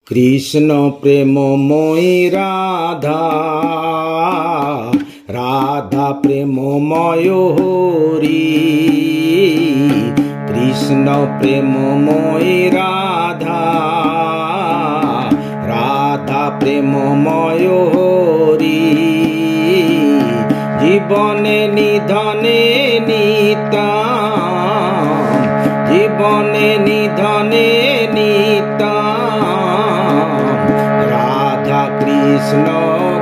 কৃষ্ণ প্রেমময়ী রাধা, রাধা প্রেমময় হরি। কৃষ্ণ প্রেমময়ী রাধা, রাধা প্রেমময় হরি। জীবনে নিধনে নিতাম, জীবনে নিধনে নিতাম। রাধা কৃষ্ণ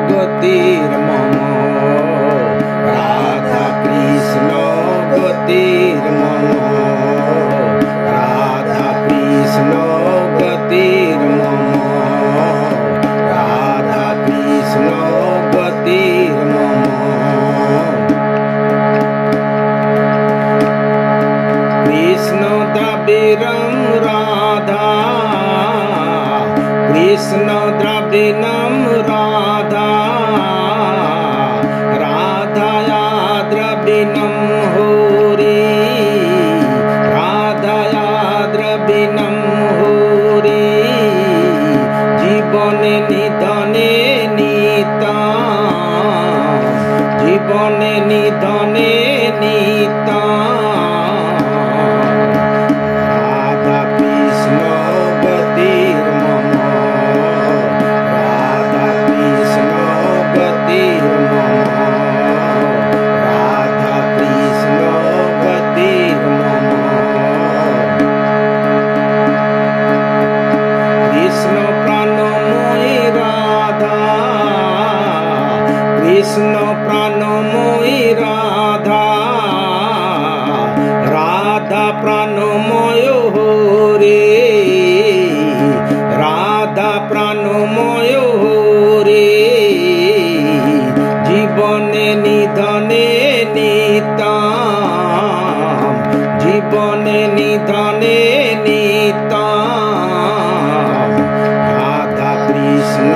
গতির মম, রাধা কৃষ্ণ গতির মম, রাধা কৃষ্ণ গতির মম, রাধা কৃষ্ণ গতির মম। কৃষ্ণ দ্রবিণম রাধা, কৃষ্ণ দ্রবিণম রাধা, রাধায়া দ্রবিণম হরি, রাধায়া দ্রবিণম হরি। জীবনে নিধনে নিতাম, জীবনে নিধনে নিতাম। রাধা কৃষ্ণ গতির মম, রাধা কৃষ্ণ গতির মম, রাধা কৃষ্ণ গতির মম। কৃষ্ণ প্রাণময়ী রাধা, কৃষ্ণ প্রাণময়ী রাধা, রাধা প্রাণময় হরে, রাধা প্রাণময় হরে। জীবনে নিধনে নিতাম, জীবনে নিধনে নিতাম। রাধা কৃষ্ণ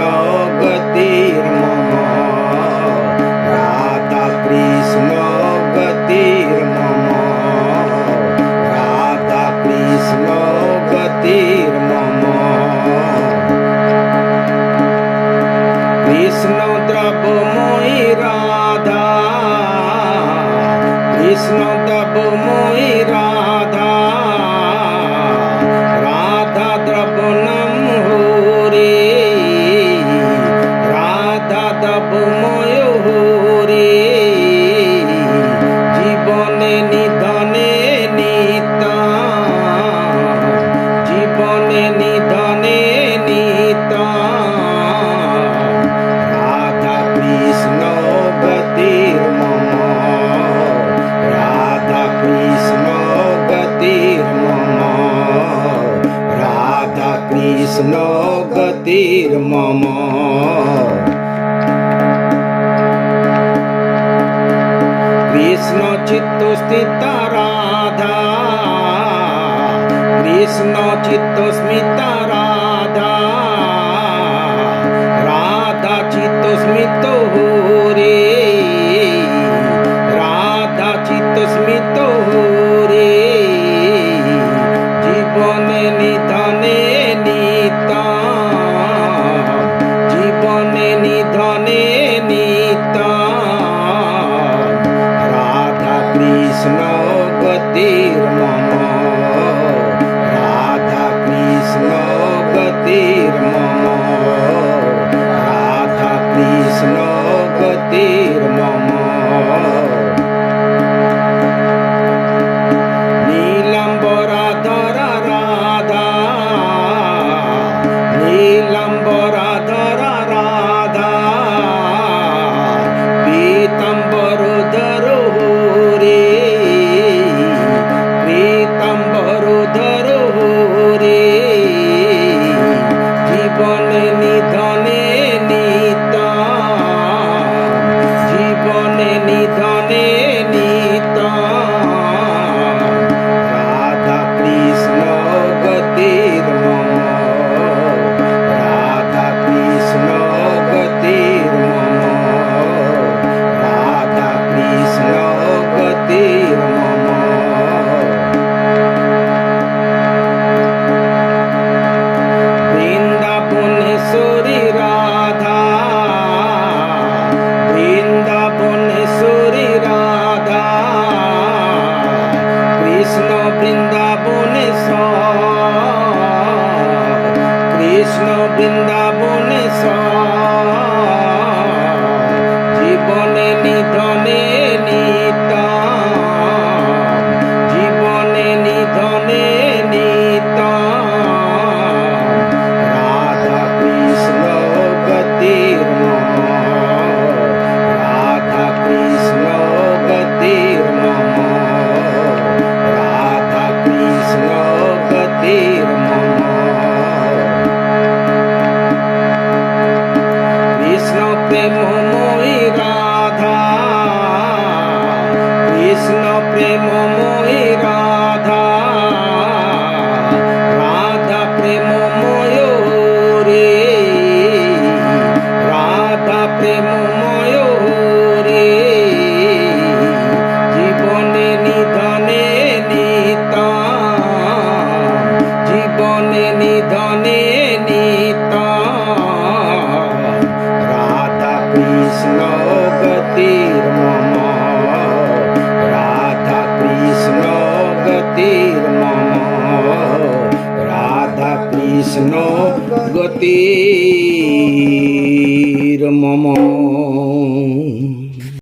গতির মম, রাধা কৃষ্ণ গতির মম, রাধা কৃষ্ণ গতির মম। কৃষ্ণ দ্রবময়ী রাধা, কৃষ্ণ দ্রবময়ী রাধা, রাধা দ্রবণম হরে, রাধা দ্রবময় হরে। জীবনে নিধনে নিতাম, জীবনে নিধনে নিতাম। রাধা কৃষ্ণ গতির মম, রাধা কৃষ্ণ গতির মম, রাধা কৃষ্ণ গতির মম। কৃষ্ণ চিত্ত স্থিত রাধা, কৃষ্ণ চিত্ত স্মিত রাধা, রাধা চিত্ত স্মিত হরে, রাধা চিত্ত স্মিত হরে। জীবনে নিধনে নিতাম, জীবনে নিধনে নিতাম। রাধা কৃষ্ণ গতির মম, রাধা কৃষ্ণ গতির মম, রাধা কৃষ্ণ গতির মম। নীলাম্বরাধর রাধা, নীলাম্বরাধর রাধা, পীতাম্বরধর হরে, পীতাম্বরধর হরে। জীবনে নিধনে নিতাম, কৃষ্ণ বৃন্দাবনেশ্বর জীবনে নিধনে নিতাম জীবনে নিধনে নিতাম রাধা কৃষ্ণ গতির মম রাধা কৃষ্ণ গতির মম রাধা কৃষ্ণ গতির মম কৃষ্ণ প্রেমময়ী রাধা কৃষ্ণ প্রেমময়ী রাধা রাধা প্রেমময় রে রাধা প্রেমময় রে জীবনে নিধনে নিতাম জীবনে নিধনে নিতাম রাধা কৃষ্ণ গতির মম রাধা কৃষ্ণ গতির মম রাধা কৃষ্ণ গতির মম